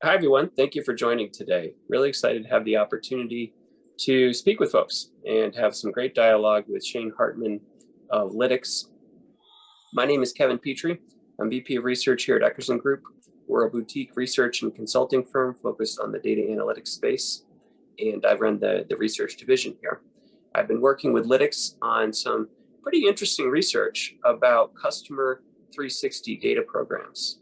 Hi, everyone. Thank you for joining today. Really excited to have the opportunity to speak with folks and have some great dialogue with Shane Hartman of Lytics. My name is Kevin Petrie. I'm VP of Research here at Eckerson Group. We're a boutique research and consulting firm focused on the data analytics space, and I run the research division here. I've been working with Lytics on some pretty interesting research about customer 360 data programs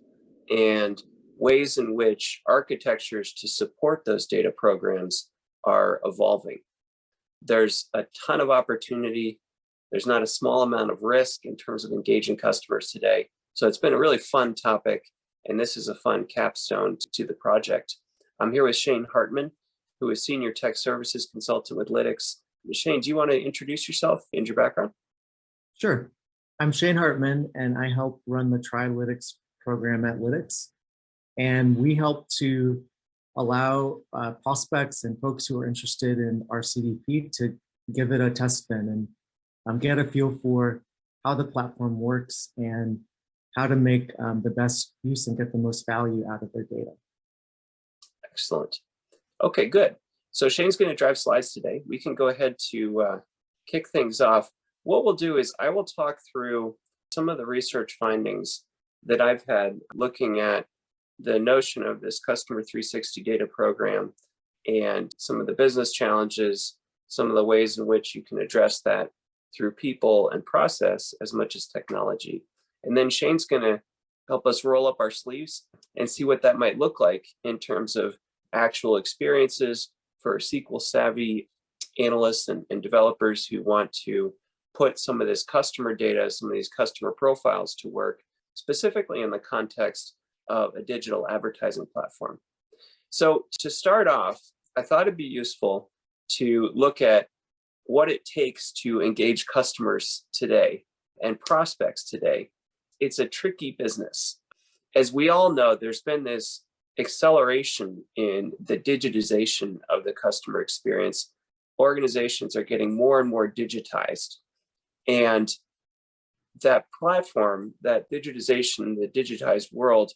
and ways in which architectures to support those data programs are evolving. There's a ton of opportunity. There's not a small amount of risk in terms of engaging customers today. So it's been a really fun topic, and this is a fun capstone to the project. I'm here with Shane Hartman, who is Senior Tech Services Consultant with Lytics. Shane, do you want to introduce yourself and your background? Sure. I'm Shane Hartman, and I help run the Lytics program at Lytics. And we help to allow prospects and folks who are interested in our CDP to give it a test spin and get a feel for how the platform works and how to make the best use and get the most value out of their data. Excellent. Okay, good. So Shane's going to drive slides today. We can go ahead to kick things off. What we'll do is I will talk through some of the research findings that I've had looking at the notion of this customer 360 data program and some of the business challenges, some of the ways in which you can address that through people and process as much as technology. And then Shane's going to help us roll up our sleeves and see what that might look like in terms of actual experiences for SQL savvy analysts and developers who want to put some of this customer data, some of these customer profiles to work, specifically in the context of a digital advertising platform. So to start off, I thought it'd be useful to look at what it takes to engage customers today and prospects today. It's a tricky business. As we all know, there's been this acceleration in the digitization of the customer experience. Organizations are getting more and more digitized. And that platform, that digitization, the digitized world,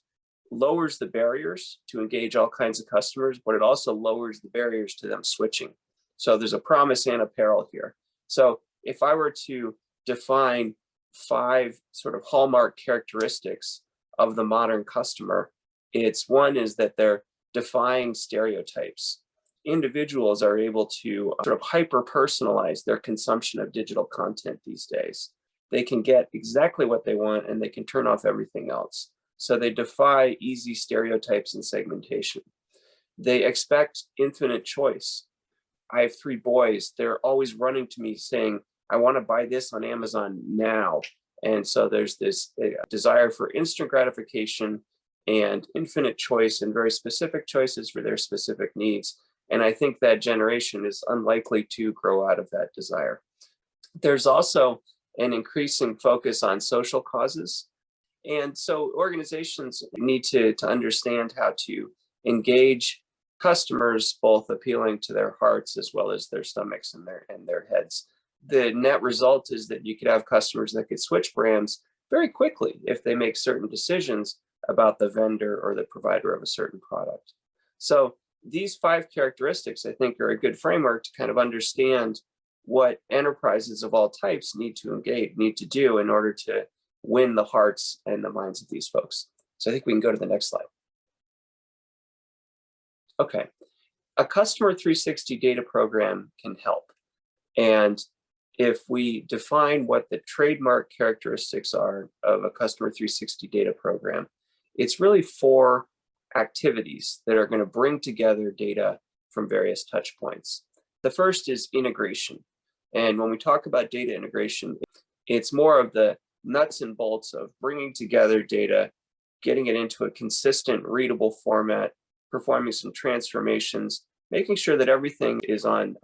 lowers the barriers to engage all kinds of customers, but it also lowers the barriers to them switching. So there's a promise and a peril here. So if I were to define 5 sort of hallmark characteristics of the modern customer, it's one is that they're defying stereotypes. Individuals are able to sort of hyper-personalize their consumption of digital content these days. They can get exactly what they want and they can turn off everything else. So they defy easy stereotypes and segmentation. They expect infinite choice. I have 3 boys. They're always running to me saying, I want to buy this on Amazon now. And so there's this desire for instant gratification and infinite choice and very specific choices for their specific needs. And I think that generation is unlikely to grow out of that desire. There's also an increasing focus on social causes. And so organizations need to understand how to engage customers, both appealing to their hearts as well as their stomachs and their heads. The net result is that you could have customers that could switch brands very quickly if they make certain decisions about the vendor or the provider of a certain product. So these 5 characteristics, I think, are a good framework to kind of understand what enterprises of all types need to do in order to win the hearts and the minds of these folks. So I think we can go to the next slide. Okay, a customer 360 data program can help. And if we define what the trademark characteristics are of a customer 360 data program, it's really 4 activities that are going to bring together data from various touch points. The first is integration. And when we talk about data integration, it's more of the nuts and bolts of bringing together data, getting it into a consistent, readable format, performing some transformations, making sure that everything is on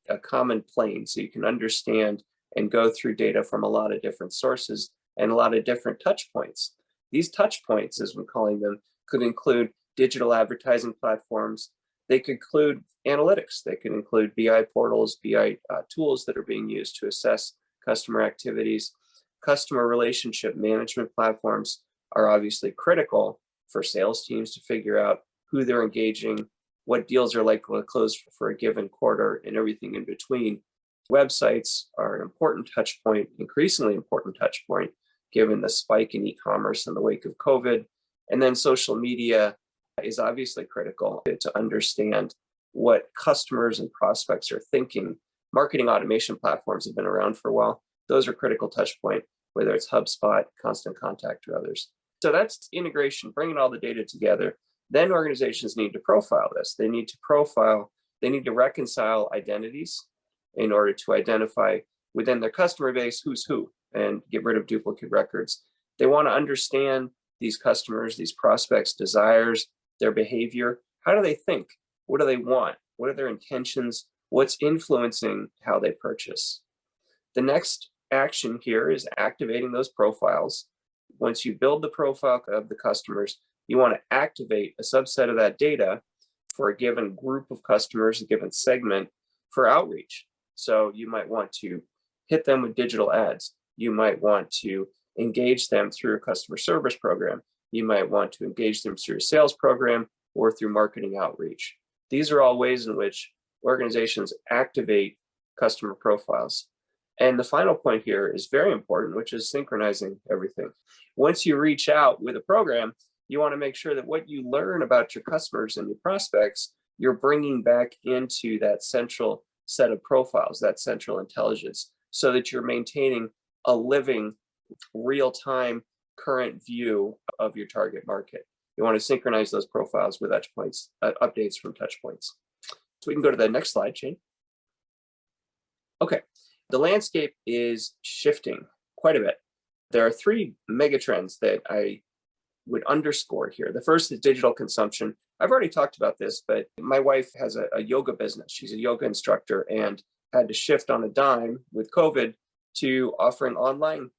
a common plane so you can understand and go through data from a lot of different sources and a lot of different touch points. These touch points, as we're calling them, could include digital advertising platforms. They could include analytics. They could include BI portals, BI tools that are being used to assess customer activities. Customer relationship management platforms are obviously critical for sales teams to figure out who they're engaging, what deals are likely to close for a given quarter, and everything in between. Websites are an important touch point, increasingly important touch point, given the spike in e-commerce in the wake of COVID. And then social media is obviously critical to understand what customers and prospects are thinking. Marketing automation platforms have been around for a while. Those are critical touch point, whether it's HubSpot, Constant Contact, or others. So that's integration, bringing all the data together. Then organizations need to profile this. They need to reconcile identities in order to identify within their customer base who's who and get rid of duplicate records. They want to understand these customers, these prospects' desires, their behavior. How do they think? What do they want? What are their intentions? What's influencing how they purchase? The next action here is activating those profiles. Once you build the profile of the customers, you want to activate a subset of that data for a given group of customers, a given segment for outreach. So you might want to hit them with digital ads. You might want to engage them through a customer service program. You might want to engage them through a sales program or through marketing outreach. These are all ways in which organizations activate customer profiles. And the final point here is very important, which is synchronizing everything. Once you reach out with a program, you want to make sure that what you learn about your customers and your prospects, you're bringing back into that central set of profiles, that central intelligence, so that you're maintaining a living, real-time, current view of your target market. You want to synchronize those profiles with touch points, updates from touch points. So we can go to the next slide, Shane. Okay, the landscape is shifting quite a bit. There are three megatrends that I would underscore here. The first is digital consumption. I've already talked about this, but my wife has a yoga business. She's a yoga instructor and had to shift on a dime with COVID to offering online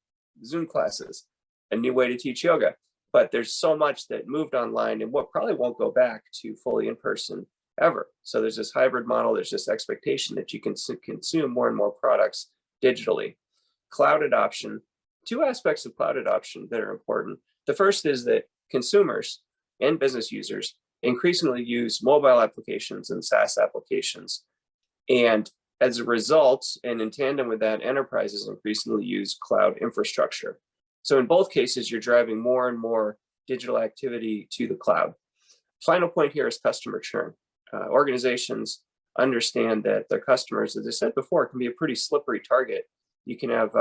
Zoom classes, a new way to teach yoga. But there's so much that moved online and what probably won't go back to fully in person ever. So there's this hybrid model. There's this expectation that you can consume more and more products digitally. Cloud adoption, two aspects of cloud adoption that are important. The first is that consumers and business users increasingly use mobile applications and SaaS applications. And as a result, and in tandem with that, enterprises increasingly use cloud infrastructure. So in both cases, you're driving more and more digital activity to the cloud. Final point here is customer churn. Organizations understand that their customers, as I said before, can be a pretty slippery target. You can have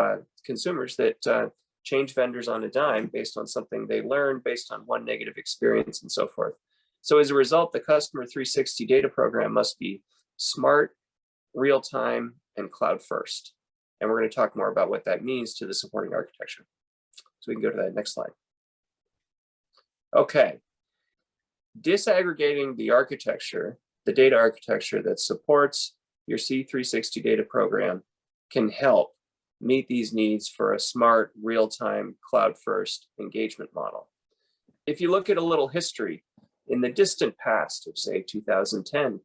consumers that change vendors on a dime based on something they learned, based on one negative experience, and so forth. So as a result, the Customer 360 data program must be smart, real-time, and cloud first. And we're going to talk more about what that means to the supporting architecture. So we can go to that next slide. Okay. Disaggregating the architecture, the data architecture that supports your C360 data program can help meet these needs for a smart, real-time, cloud-first engagement model. If you look at a little history, in the distant past of, say, 2010,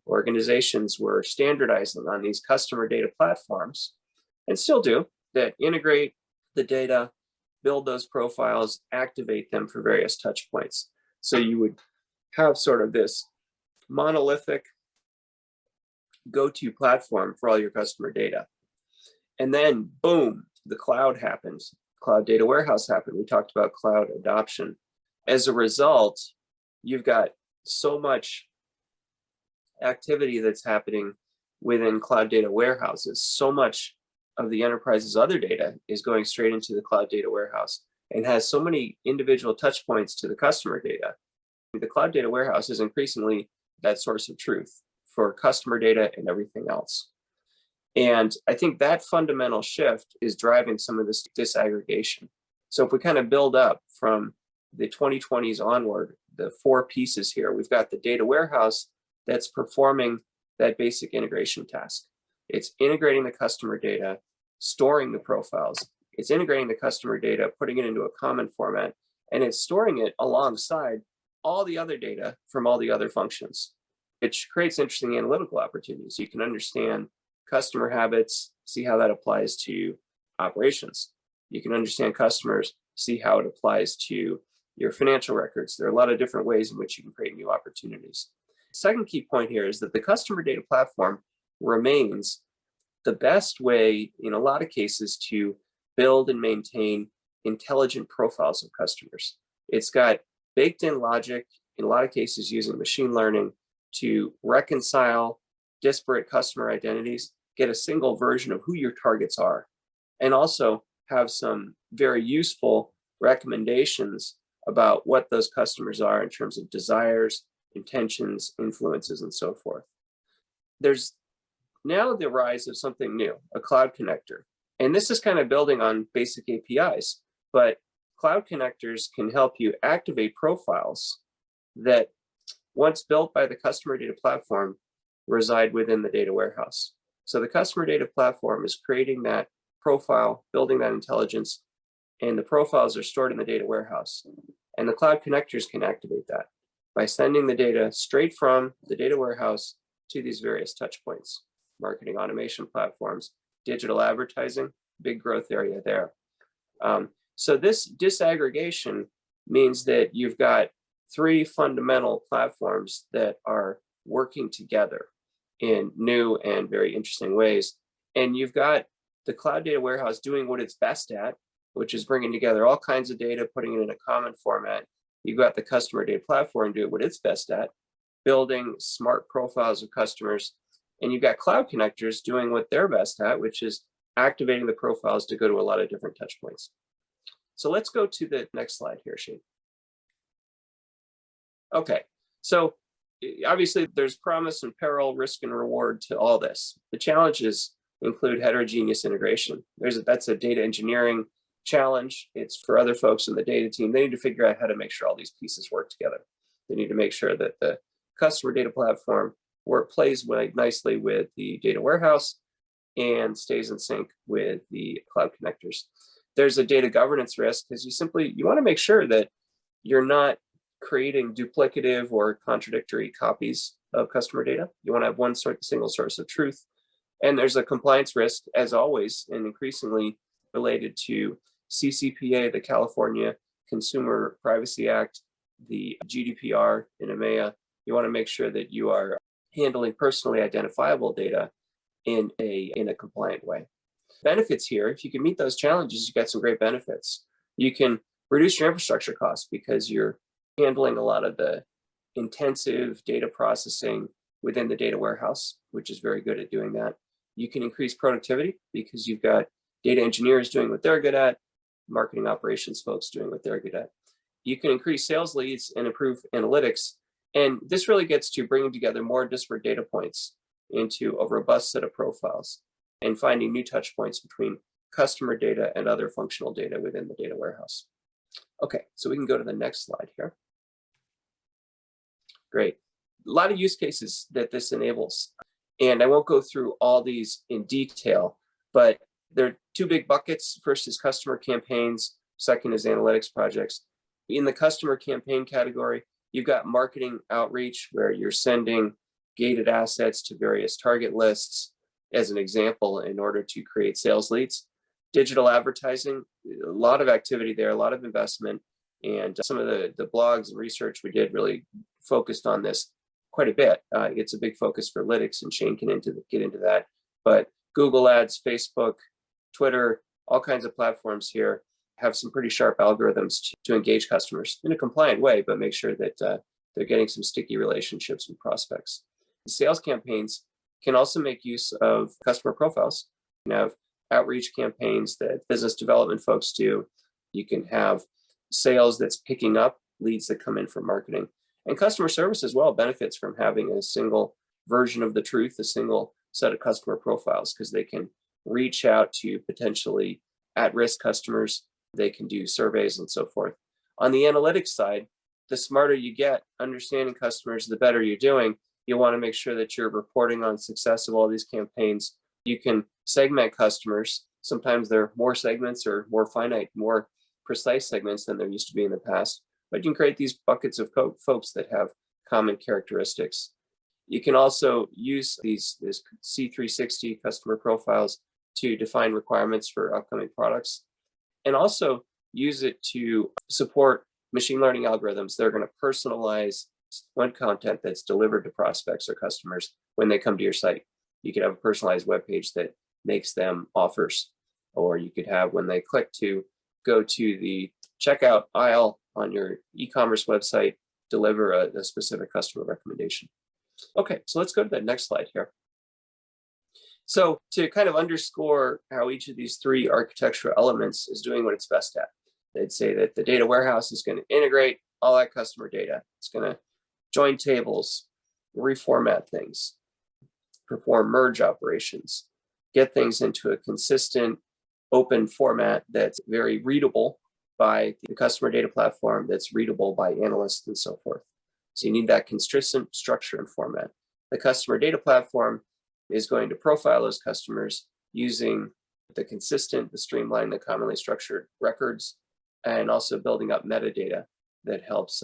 organizations were standardizing on these customer data platforms, and still do, that integrate the data, build those profiles, activate them for various touch points. So you would have sort of this monolithic go-to platform for all your customer data. And then, boom, the cloud happens. Cloud data warehouse happened. We talked about cloud adoption. As a result, you've got so much activity that's happening within cloud data warehouses. So much of the enterprise's other data is going straight into the cloud data warehouse and has so many individual touch points to the customer data. The cloud data warehouse is increasingly that source of truth for customer data and everything else. And I think that fundamental shift is driving some of this disaggregation. So if we kind of build up from the 2020s onward, the four pieces here, we've got the data warehouse that's performing that basic integration task. It's integrating the customer data, storing the profiles. It's integrating the customer data, putting it into a common format, and it's storing it alongside all the other data from all the other functions, which creates interesting analytical opportunities. You can understand customer habits, see how that applies to operations. You can understand customers, see how it applies to your financial records. There are a lot of different ways in which you can create new opportunities. Second key point here is that the customer data platform remains the best way in a lot of cases to build and maintain intelligent profiles of customers. It's got baked in logic, in a lot of cases using machine learning, to reconcile disparate customer identities, get a single version of who your targets are, and also have some very useful recommendations about what those customers are in terms of desires, intentions, influences, and so forth. There's now the rise of something new, a cloud connector. And this is kind of building on basic APIs, but cloud connectors can help you activate profiles that, once built by the customer data platform, reside within the data warehouse. So the customer data platform is creating that profile, building that intelligence, and the profiles are stored in the data warehouse. And the cloud connectors can activate that by sending the data straight from the data warehouse to these various touch points. Marketing automation platforms, digital advertising, big growth area there. So this disaggregation means that you've got three fundamental platforms that are working together in new and very interesting ways. And you've got the cloud data warehouse doing what it's best at, which is bringing together all kinds of data, putting it in a common format. You've got the customer data platform doing what it's best at, building smart profiles of customers. And you've got cloud connectors doing what they're best at, which is activating the profiles to go to a lot of different touch points. So let's go to the next slide here, Shane. Okay, so obviously there's promise and peril, risk and reward to all this. The challenges include heterogeneous integration. That's a data engineering challenge. It's for other folks in the data team. They need to figure out how to make sure all these pieces work together. They need to make sure that the customer data platform plays nicely with the data warehouse and stays in sync with the cloud connectors. There's a data governance risk because you want to make sure that you're not creating duplicative or contradictory copies of customer data. You want to have single source of truth. And there's a compliance risk, as always, and increasingly related to CCPA, the California Consumer Privacy Act, the GDPR in EMEA. You want to make sure that you are handling personally identifiable data in a compliant way. Benefits here, if you can meet those challenges, you've got some great benefits. You can reduce your infrastructure costs because you're handling a lot of the intensive data processing within the data warehouse, which is very good at doing that. You can increase productivity because you've got data engineers doing what they're good at, marketing operations folks doing what they're good at. You can increase sales leads and improve analytics. And this really gets to bringing together more disparate data points into a robust set of profiles and finding new touch points between customer data and other functional data within the data warehouse. Okay, so we can go to the next slide here. Great. A lot of use cases that this enables. And I won't go through all these in detail, but there are two big buckets. First is customer campaigns. Second is analytics projects. In the customer campaign category, you've got marketing outreach where you're sending gated assets to various target lists, as an example, in order to create sales leads. Digital advertising, a lot of activity there, a lot of investment. And some of the blogs and research we did really focused on this quite a bit. It's a big focus for Lytics, and Shane can get into that. But Google Ads, Facebook, Twitter, all kinds of platforms here have some pretty sharp algorithms to engage customers in a compliant way, but make sure that they're getting some sticky relationships with prospects. The sales campaigns can also make use of customer profiles. You can have outreach campaigns that business development folks do. You can have sales that's picking up leads that come in from marketing. And customer service as well benefits from having a single version of the truth, a single set of customer profiles, because they can reach out to potentially at-risk customers. They can do surveys and so forth. On the analytics side, the smarter you get understanding customers, the better you're doing. You want to make sure that you're reporting on success of all these campaigns. You can segment customers. Sometimes there are more segments or more finite, more precise segments than there used to be in the past. But you can create these buckets of folks that have common characteristics. You can also use these C360 customer profiles to define requirements for upcoming products, and also use it to support machine learning algorithms, they're going to personalize one content that's delivered to prospects or customers when they come to your site. You could have a personalized web page that makes them offers, or you could have when they click to go to the checkout aisle on your e-commerce website, deliver a specific customer recommendation. Okay, so let's go to the next slide here. So to kind of underscore how each of these three architectural elements is doing what it's best at, they'd say that the data warehouse is going to integrate all that customer data. It's going to join tables, reformat things, perform merge operations, get things into a consistent open format that's very readable by the customer data platform, that's readable by analysts and so forth. So you need that consistent structure and format. The customer data platform is going to profile those customers using the consistent, the streamlined, the commonly structured records, and also building up metadata that helps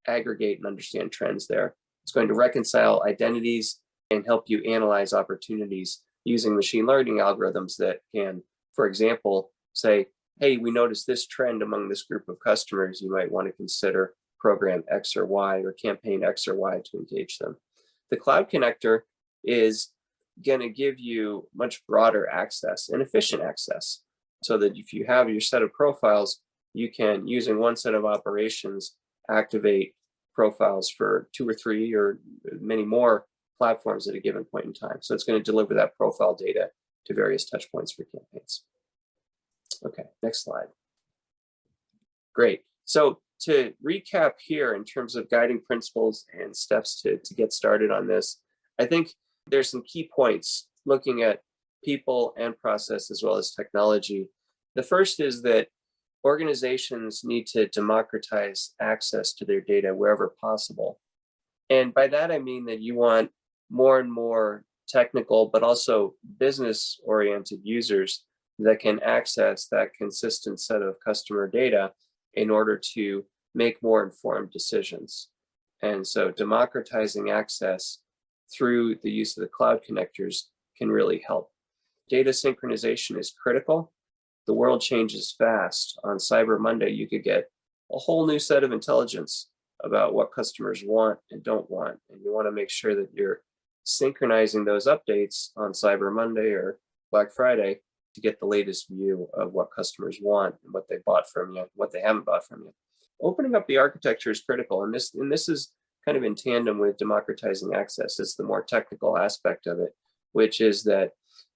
aggregate and understand trends there. It's going to reconcile identities and help you analyze opportunities using machine learning algorithms that can, for example, say, hey, we noticed this trend among this group of customers. You might want to consider program X or Y or campaign X or Y to engage them. The cloud connector is going to give you much broader access and efficient access, so that if you have your set of profiles, you can, using one set of operations, activate profiles for 2 or 3 or many more platforms at a given point in time. So it's going to deliver that profile data to various touch points for campaigns. Okay, next slide. Great. So to recap here in terms of guiding principles and steps to get started on this, I think there's some key points looking at people and process as well as technology. The first is that organizations need to democratize access to their data wherever possible. And by that, I mean that you want more and more technical, but also business-oriented users that can access that consistent set of customer data in order to make more informed decisions. And so democratizing access through the use of the cloud connectors can really help. Data synchronization is critical. The world changes fast. On Cyber Monday, you could get a whole new set of intelligence about what customers want and don't want. And you want to make sure that you're synchronizing those updates on Cyber Monday or Black Friday to get the latest view of what customers want and what they bought from you, what they haven't bought from you. Opening up the architecture is critical. And this is kind of in tandem with democratizing access. It's the more technical aspect of it, which is that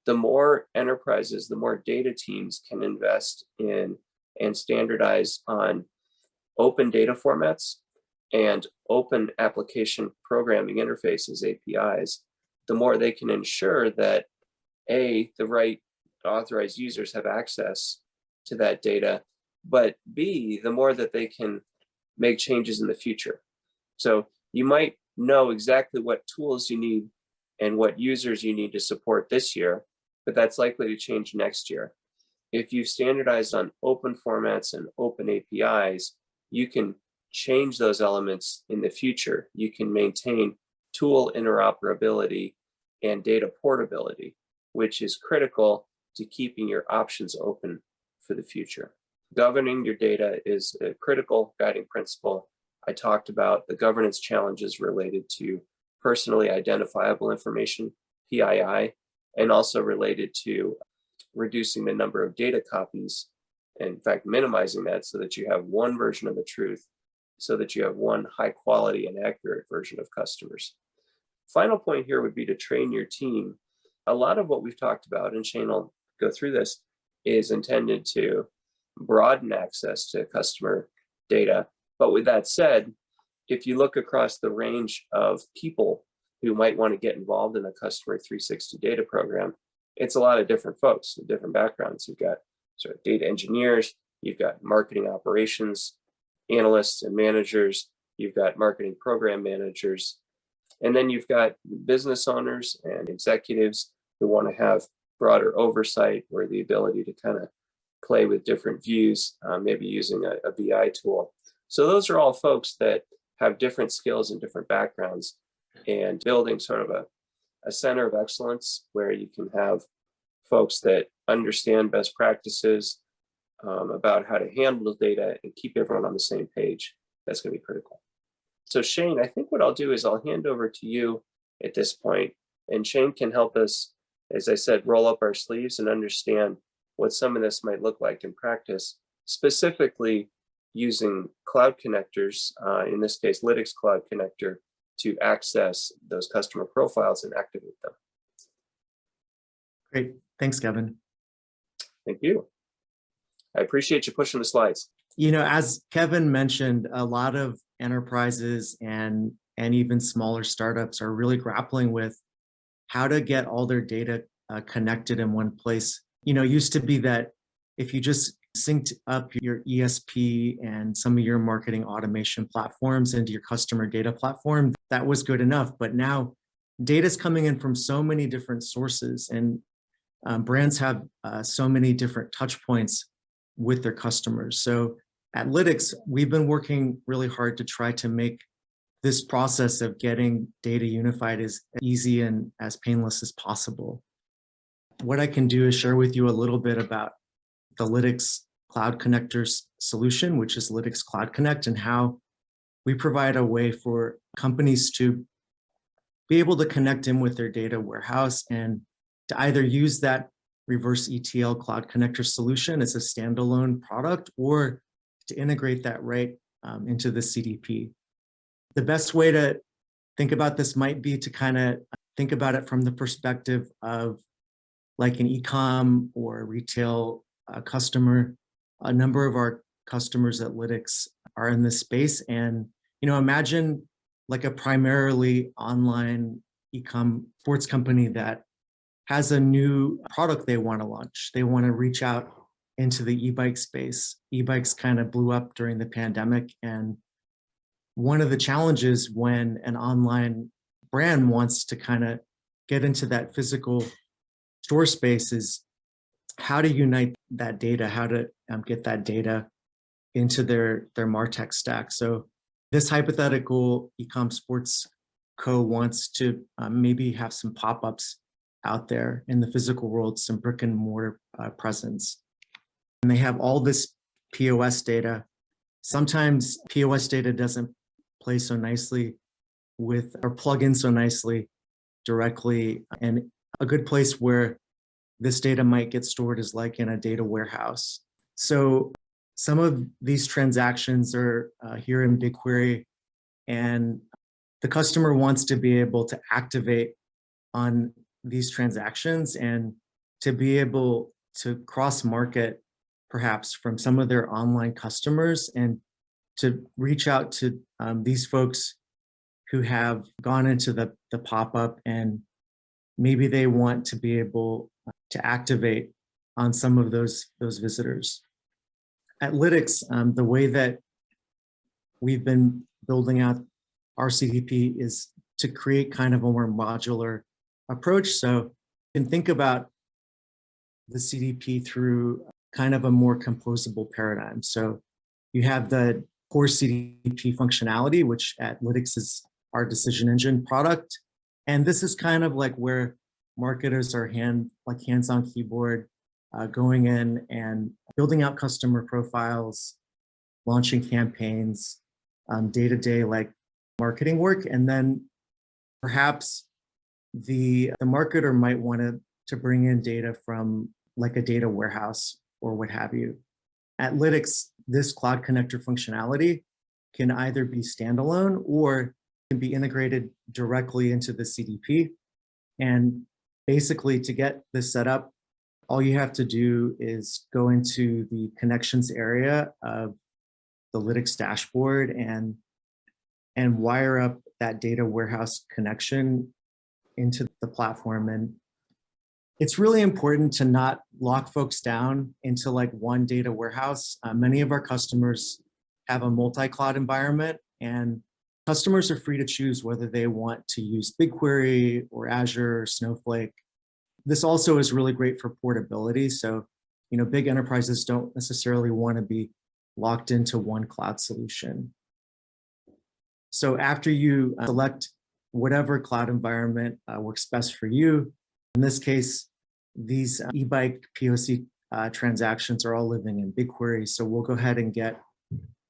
the more enterprises, the more data teams can invest in and standardize on open data formats and open application programming interfaces, APIs, the more they can ensure that A, the right authorized users have access to that data, but B, the more that they can make changes in the future. So you might know exactly what tools you need and what users you need to support this year, but that's likely to change next year. If you've standardized on open formats and open APIs, you can change those elements in the future. You can maintain tool interoperability and data portability, which is critical to keeping your options open for the future. Governing your data is a critical guiding principle. I talked about the governance challenges related to personally identifiable information, PII, and also related to reducing the number of data copies, and in fact, minimizing that so that you have one version of the truth, so that you have one high quality and accurate version of customers. Final point here would be to train your team. A lot of what we've talked about, and Shane will go through this, is intended to broaden access to customer data. But with that said, if you look across the range of people who might want to get involved in a customer 360 data program, it's a lot of different folks with different backgrounds. You've got sort of data engineers, you've got marketing operations, analysts and managers, you've got marketing program managers, and then you've got business owners and executives who want to have broader oversight or the ability to kind of play with different views, maybe using a BI tool. So those are all folks that have different skills and different backgrounds, and building sort of a center of excellence where you can have folks that understand best practices, about how to handle the data and keep everyone on the same page, that's going to be critical. So Shane, I think what I'll do is I'll hand over to you at this point, and Shane can help us, as I said, roll up our sleeves and understand what some of this might look like in practice, specifically using cloud connectors, in this case, Lytics Cloud Connector, to access those customer profiles and activate them. Great. Thanks, Kevin. Thank you. I appreciate you pushing the slides. You know, as Kevin mentioned, a lot of enterprises and even smaller startups are really grappling with how to get all their data connected in one place. You know, it used to be that if you just synced up your ESP and some of your marketing automation platforms into your customer data platform, that was good enough. But now data is coming in from so many different sources, and brands have so many different touch points with their customers. So at Lytics, we've been working really hard to try to make this process of getting data unified as easy and as painless as possible. What I can do is share with you a little bit about the Lytics Cloud Connectors solution, which is Lytics Cloud Connect, and how we provide a way for companies to be able to connect in with their data warehouse and to either use that reverse ETL Cloud Connector solution as a standalone product or to integrate that right into the CDP. The best way to think about this might be to kind of think about it from the perspective of like an e-com or retail customer. A number of our customers at Lytics are in this space, and imagine like a primarily online e-com sports company that has a new product they want to launch. They want to reach out into the e-bike space. E-bikes kind of blew up during the pandemic, and one of the challenges when an online brand wants to kind of get into that physical store space is how to unite that data, how to get that data into their MarTech stack. So this hypothetical e-com sports co wants to maybe have some pop-ups out there in the physical world, some brick and mortar presence. And they have all this POS data. Sometimes POS data doesn't play so nicely with, or plug in so nicely directly. And a good place where this data might get stored is like in a data warehouse. So some of these transactions are here in BigQuery, and the customer wants to be able to activate on these transactions and to be able to cross-market perhaps from some of their online customers and to reach out to these folks who have gone into the pop-up, and maybe they want to be able to activate on some of those visitors. At Lytics, the way that we've been building out our CDP is to create kind of a more modular approach. So you can think about the CDP through kind of a more composable paradigm. So you have the core CDP functionality, which at Lytics is our decision engine product. And this is kind of like where marketers are hands-on keyboard, going in and building out customer profiles, launching campaigns, day-to-day like marketing work. And then perhaps the marketer might want to bring in data from like a data warehouse or what have you. At Lytics, this cloud connector functionality can either be standalone or can be integrated directly into the CDP. And basically, to get this set up, all you have to do is go into the connections area of the Lytics dashboard and wire up that data warehouse connection into the platform. And it's really important to not lock folks down into like one data warehouse. Many of our customers have a multi-cloud environment, and customers are free to choose whether they want to use BigQuery or Azure or Snowflake. This also is really great for portability. So, big enterprises don't necessarily want to be locked into one cloud solution. So after you select whatever cloud environment works best for you, in this case, these e-bike POC transactions are all living in BigQuery. So we'll go ahead and get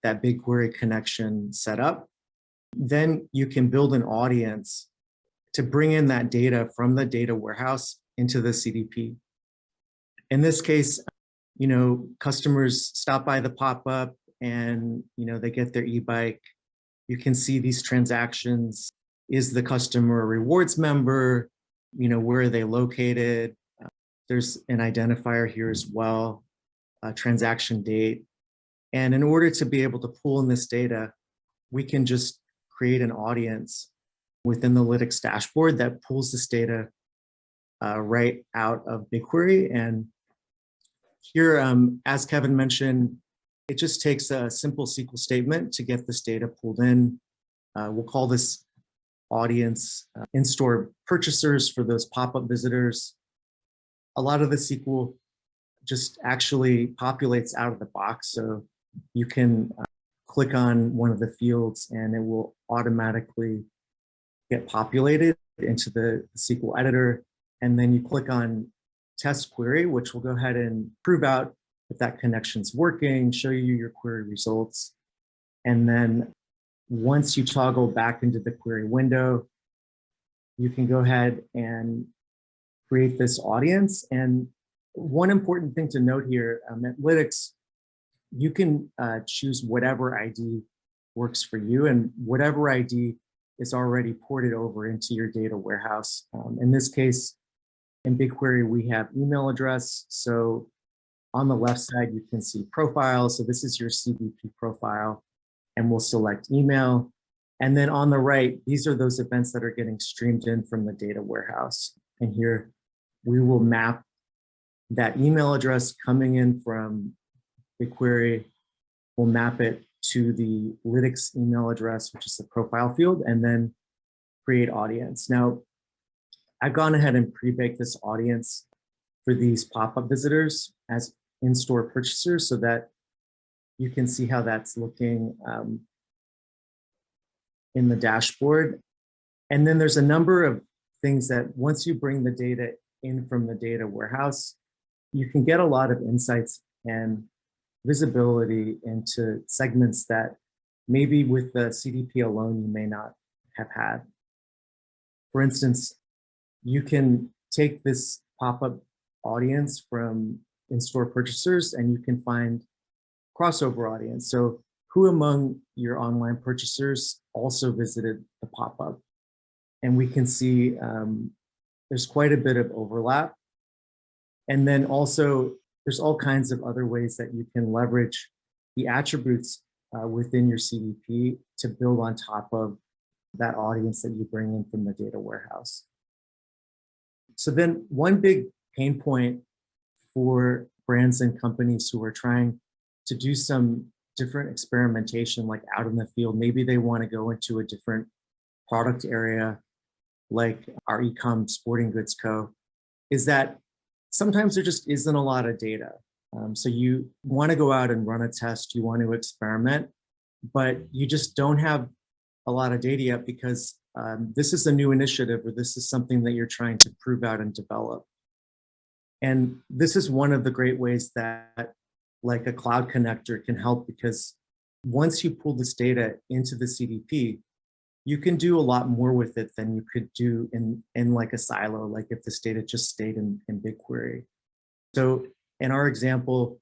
that BigQuery connection set up. Then you can build an audience to bring in that data from the data warehouse into the CDP. In this case, customers stop by the pop-up and, they get their e-bike. You can see these transactions. Is the customer a rewards member? Where are they located? There's an identifier here as well, transaction date. And in order to be able to pull in this data, we can just create an audience within the Lytics dashboard that pulls this data right out of BigQuery. And here, as Kevin mentioned, it just takes a simple SQL statement to get this data pulled in. We'll call this audience in-store purchasers for those pop-up visitors. A lot of the SQL just actually populates out of the box. So you can click on one of the fields and it will automatically get populated into the SQL editor. And then you click on test query, which will go ahead and prove out if that connection's working, show you your query results. And then once you toggle back into the query window, you can go ahead and create this audience. And one important thing to note here, at Lytics, you can choose whatever ID works for you, and whatever ID is already ported over into your data warehouse. In this case, in BigQuery, we have email address. So on the left side, you can see profile. So this is your CDP profile, and we'll select email. And then on the right, these are those events that are getting streamed in from the data warehouse. And here we will map that email address coming in from BigQuery. We'll map it to the Lytics email address, which is the profile field, and then create audience. Now, I've gone ahead and pre-baked this audience for these pop-up visitors as in-store purchasers so that you can see how that's looking in the dashboard. And then there's a number of things that once you bring the data in from the data warehouse, you can get a lot of insights and visibility into segments that maybe with the CDP alone you may not have had. For instance, you can take this pop-up audience from in-store purchasers and you can find crossover audience. So who among your online purchasers also visited the pop-up? And we can see there's quite a bit of overlap. And then also there's all kinds of other ways that you can leverage the attributes within your CDP to build on top of that audience that you bring in from the data warehouse. So then one big pain point for brands and companies who are trying to do some different experimentation, like out in the field, maybe they want to go into a different product area, like our e-com sporting goods co, is that sometimes there just isn't a lot of data. So you want to go out and run a test, you want to experiment, but you just don't have a lot of data yet because this is a new initiative or this is something that you're trying to prove out and develop. And this is one of the great ways that like a cloud connector can help, because once you pull this data into the CDP, you can do a lot more with it than you could do in like a silo, like if this data just stayed in BigQuery. So in our example,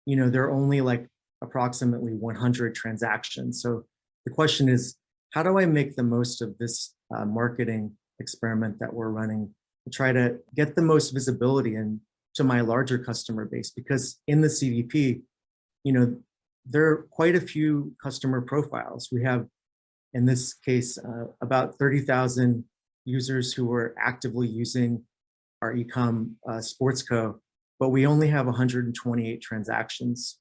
there are only like approximately 100 transactions. So the question is, how do I make the most of this marketing experiment that we're running to try to get the most visibility into my larger customer base? Because in the CDP, there are quite a few customer profiles. We have, in this case, about 30,000 users who are actively using our e-com sports co, but we only have 128 transactions.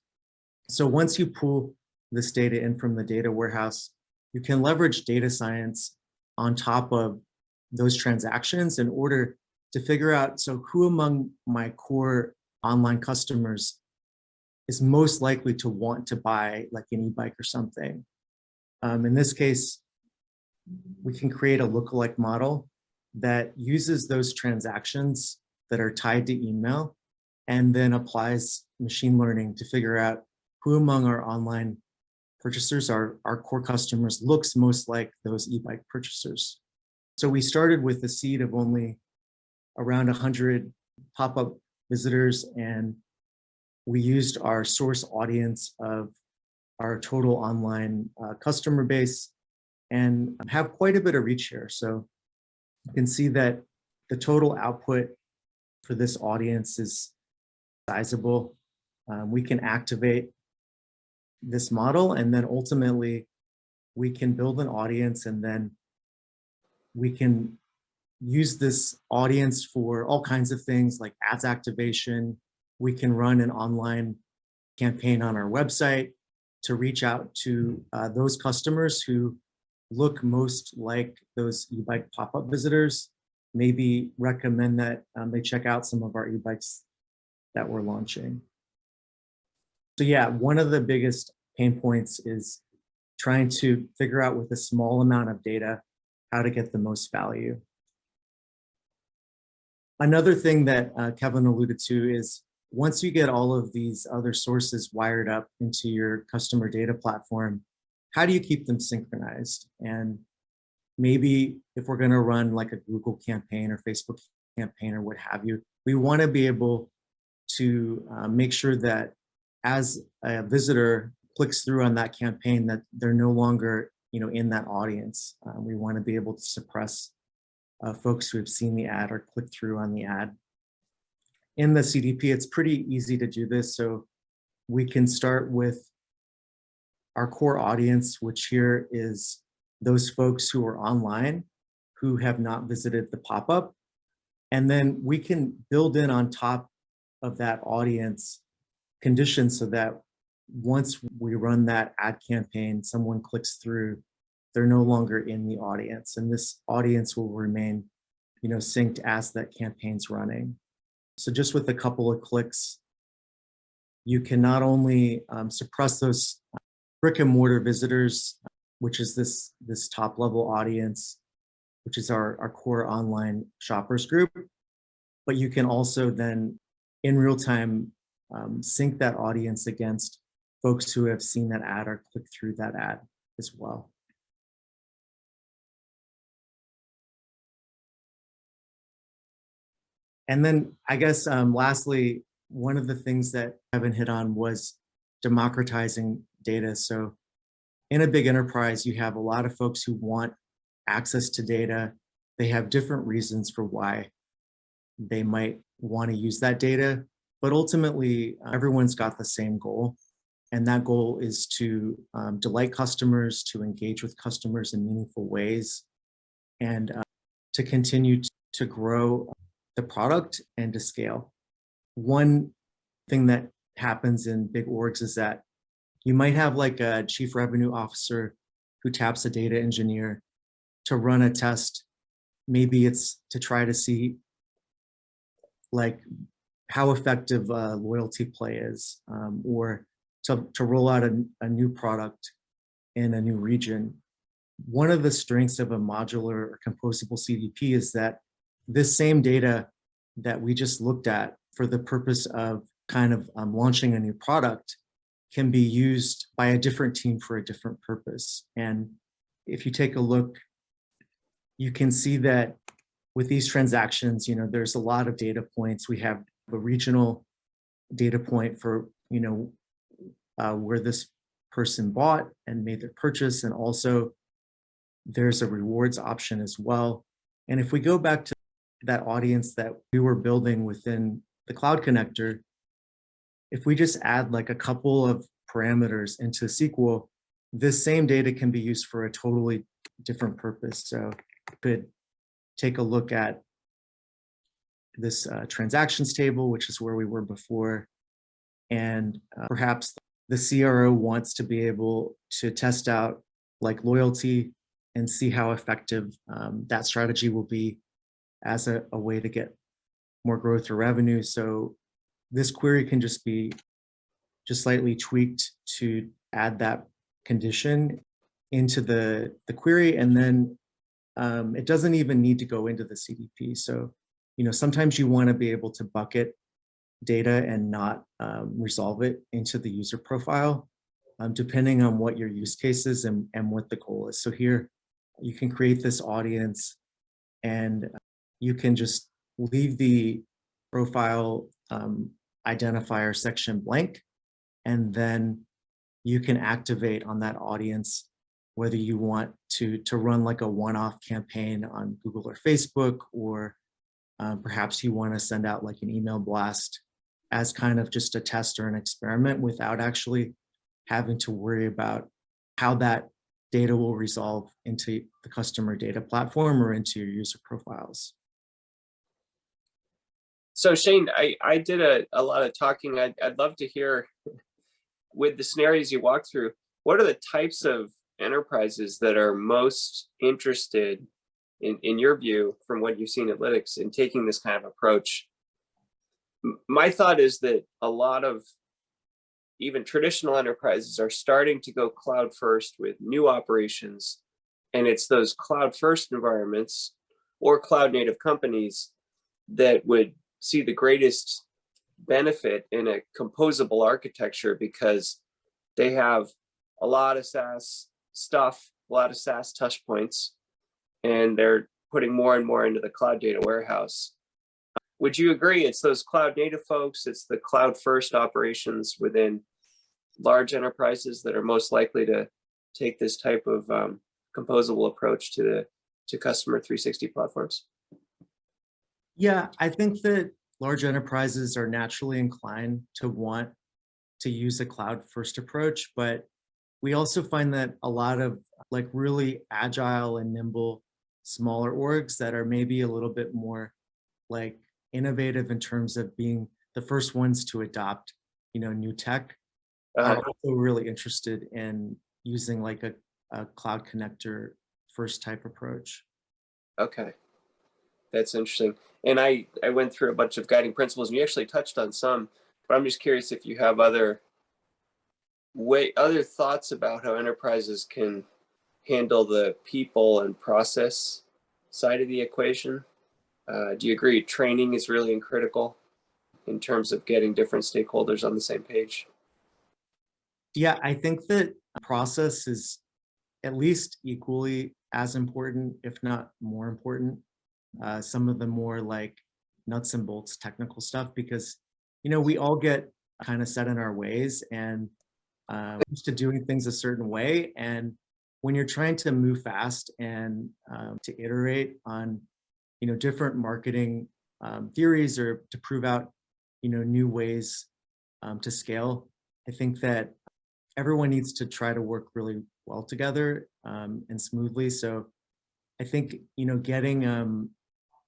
So once you pull this data in from the data warehouse, you can leverage data science on top of those transactions in order to figure out, so who among my core online customers is most likely to want to buy like an e-bike or something. In this case, we can create a lookalike model that uses those transactions that are tied to email and then applies machine learning to figure out who among our online purchasers, our core customers, looks most like those e-bike purchasers. So we started with a seed of only around 100 pop-up visitors, and we used our source audience of our total online customer base and have quite a bit of reach here. So you can see that the total output for this audience is sizable. We can activate this model, and then ultimately we can build an audience, and then we can use this audience for all kinds of things like ads activation. We can run an online campaign on our website to reach out to those customers who look most like those e-bike pop-up visitors, maybe recommend that they check out some of our e-bikes that we're launching. So yeah, one of the biggest pain points is trying to figure out with a small amount of data how to get the most value. Another thing that Kevin alluded to is once you get all of these other sources wired up into your customer data platform, how do you keep them synchronized? And maybe if we're going to run like a Google campaign or Facebook campaign or what have you, we want to be able to make sure that as a visitor clicks through on that campaign, that they're no longer, in that audience. We want to be able to suppress folks who have seen the ad or clicked through on the ad. In the CDP, it's pretty easy to do this. So we can start with our core audience, which here is those folks who are online who have not visited the pop-up. And then we can build in on top of that audience conditions so that once we run that ad campaign, someone clicks through, they're no longer in the audience. And this audience will remain, synced as that campaign's running. So just with a couple of clicks, you can not only suppress those brick and mortar visitors, which is this top level audience, which is our core online shoppers group, but you can also then in real time sync that audience against folks who have seen that ad or clicked through that ad as well. And then I guess lastly, one of the things that Kevin hit on was democratizing data. So in a big enterprise, you have a lot of folks who want access to data. They have different reasons for why they might want to use that data, but ultimately everyone's got the same goal. And that goal is to delight customers, to engage with customers in meaningful ways, and to continue to grow the product and to scale. One thing that happens in big orgs is that you might have like a chief revenue officer who taps a data engineer to run a test. Maybe it's to try to see like how effective a loyalty play is, or to roll out a new product in a new region. One of the strengths of a modular or composable CDP is that this same data that we just looked at for the purpose of kind of launching a new product can be used by a different team for a different purpose. And if you take a look, you can see that with these transactions, there's a lot of data points. We have a regional data point for, where this person bought and made their purchase. And also there's a rewards option as well. And if we go back to that audience that we were building within the Cloud Connector, if we just add like a couple of parameters into SQL, this same data can be used for a totally different purpose. So we could take a look at this transactions table, which is where we were before. And perhaps the CRO wants to be able to test out like loyalty and see how effective that strategy will be as a way to get more growth or revenue. So this query can just be slightly tweaked to add that condition into the query, and then it doesn't even need to go into the CDP. So, sometimes you want to be able to bucket data and not resolve it into the user profile, depending on what your use case is and what the goal is. So here you can create this audience and you can just leave the profile identifier section blank, and then you can activate on that audience whether you want to run like a one-off campaign on Google or Facebook, or perhaps you want to send out like an email blast as kind of just a test or an experiment without actually having to worry about how that data will resolve into the customer data platform or into your user profiles. So Shane, I did a lot of talking. I'd love to hear, with the scenarios you walked through, what are the types of enterprises that are most interested in your view, from what you've seen at Lytics, in taking this kind of approach? My thought is that a lot of even traditional enterprises are starting to go cloud first with new operations, and it's those cloud first environments or cloud native companies that would see the greatest benefit in a composable architecture, because they have a lot of SaaS stuff, a lot of SaaS touch points, and they're putting more and more into the cloud data warehouse. Would you agree it's those cloud native folks, it's the cloud first operations within large enterprises that are most likely to take this type of composable approach to customer 360 platforms? Yeah, I think that large enterprises are naturally inclined to want to use a cloud first approach, but we also find that a lot of like really agile and nimble smaller orgs that are maybe a little bit more like innovative in terms of being the first ones to adopt, new tech, are also really interested in using like a cloud connector first type approach. Okay, that's interesting. And I went through a bunch of guiding principles, and you actually touched on some, but I'm just curious if you have other thoughts about how enterprises can handle the people and process side of the equation. Do you agree training is really critical in terms of getting different stakeholders on the same page? Yeah, I think that process is at least equally as important, if not more important. Some of the more like nuts and bolts technical stuff, because we all get kind of set in our ways and used to doing things a certain way. And when you're trying to move fast and to iterate on different marketing theories, or to prove out new ways to scale, I think that everyone needs to try to work really well together and smoothly. So I think getting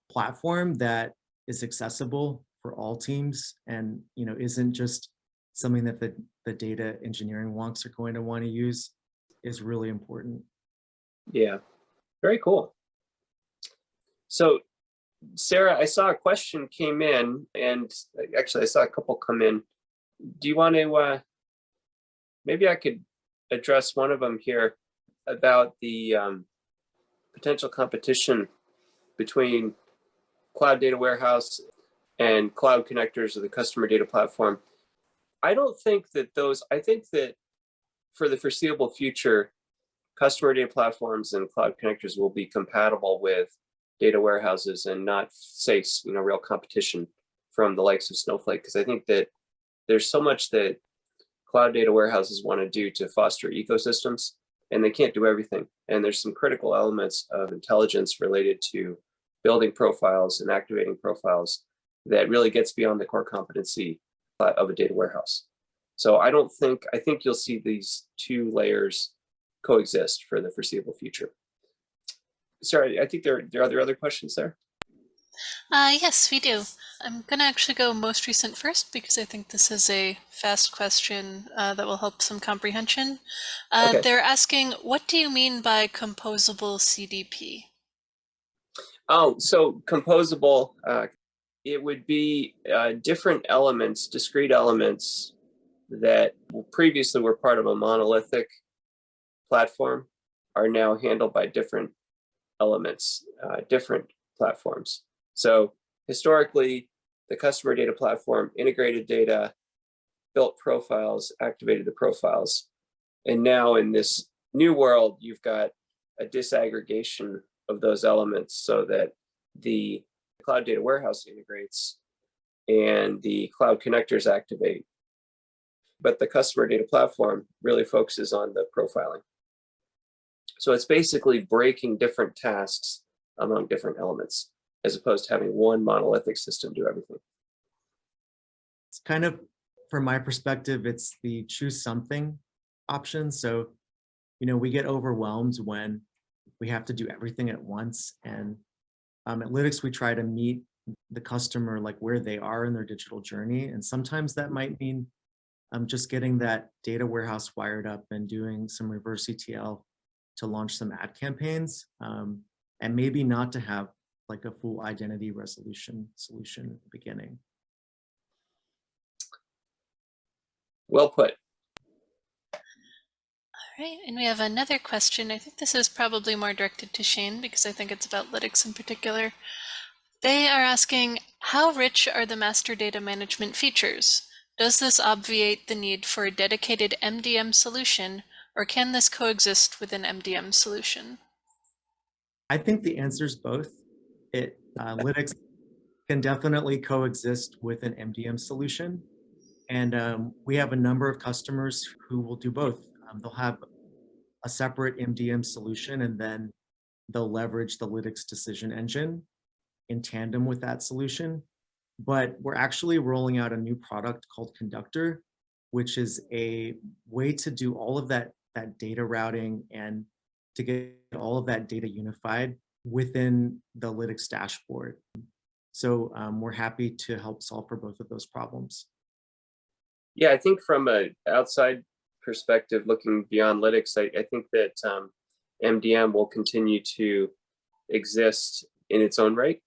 platform that is accessible for all teams and isn't just something that the data engineering wonks are going to want to use is really important. Yeah, very cool. So Sarah, I saw a question came in, and actually I saw a couple come in. Do you want to, maybe I could address one of them here about the potential competition between cloud data warehouse and cloud connectors of the customer data platform. I think that for the foreseeable future, customer data platforms and cloud connectors will be compatible with data warehouses and not face real competition from the likes of Snowflake, because I think that there's so much that cloud data warehouses want to do to foster ecosystems, and they can't do everything. And there's some critical elements of intelligence related to building profiles and activating profiles that really gets beyond the core competency of a data warehouse. So I think you'll see these two layers coexist for the foreseeable future. Sorry, I think there are other questions there. Yes, we do. I'm going to actually go most recent first, because I think this is a fast question that will help some comprehension. Okay. They're asking, what do you mean by composable CDP? Oh, so composable, it would be different elements, discrete elements that previously were part of a monolithic platform are now handled by different elements, different platforms. So historically, the customer data platform integrated data, built profiles, activated the profiles. And now in this new world, you've got a disaggregation of those elements so that the cloud data warehouse integrates and the cloud connectors activate. But the customer data platform really focuses on the profiling. So it's basically breaking different tasks among different elements, as opposed to having one monolithic system do everything. It's kind of, from my perspective, it's the choose something option. So, we get overwhelmed when we have to do everything at once. And at Lytics, we try to meet the customer like where they are in their digital journey. And sometimes that might mean just getting that data warehouse wired up and doing some reverse ETL to launch some ad campaigns, and maybe not to have like a full identity resolution solution at the beginning. Well put. All right, and we have another question. I think this is probably more directed to Shane because I think it's about Lytics in particular. They are asking, how rich are the master data management features? Does this obviate the need for a dedicated MDM solution, or can this coexist with an MDM solution? I think the answer is both. Lytics can definitely coexist with an MDM solution. And we have a number of customers who will do both. They'll have a separate MDM solution, and then they'll leverage the Lytics decision engine in tandem with that solution. But we're actually rolling out a new product called Conductor, which is a way to do all of that data routing and to get all of that data unified within the Lytics dashboard. So we're happy to help solve for both of those problems. Yeah, I think from an outside perspective, looking beyond Lytics, I think that MDM will continue to exist in its own right,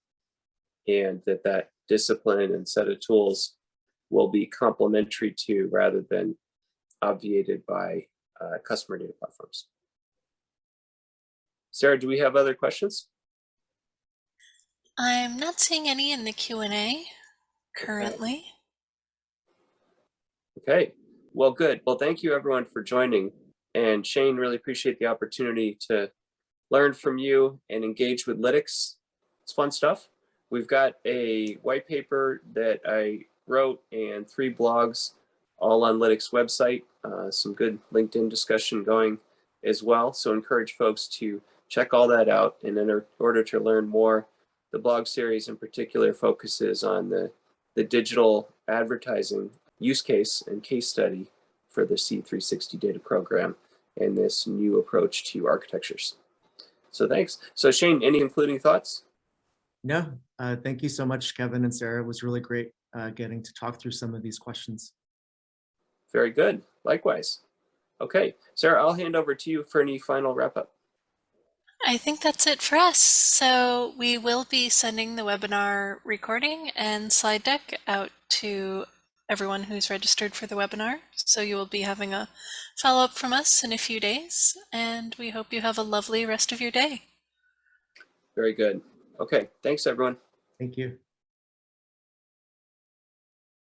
and that discipline and set of tools will be complementary to rather than obviated by customer data platforms. Sarah, do we have other questions? I'm not seeing any in the Q&A currently. Okay, well, good. Well, thank you everyone for joining. And Shane, really appreciate the opportunity to learn from you and engage with Lytics. It's fun stuff. We've got a white paper that I wrote and 3 blogs all on Lytics website. Some good LinkedIn discussion going as well. So encourage folks to check all that out. And in order to learn more, the blog series in particular focuses on the digital advertising use case and case study for the C360 data program and this new approach to architectures. So thanks. So Shane, any concluding thoughts? No, thank you so much, Kevin and Sarah. It was really great getting to talk through some of these questions. Very good. Likewise. Okay, Sarah, I'll hand over to you for any final wrap up. I think that's it for us. So we will be sending the webinar recording and slide deck out to everyone who's registered for the webinar. So you will be having a follow-up from us in a few days, and we hope you have a lovely rest of your day. Very good. Okay, thanks everyone. Thank you.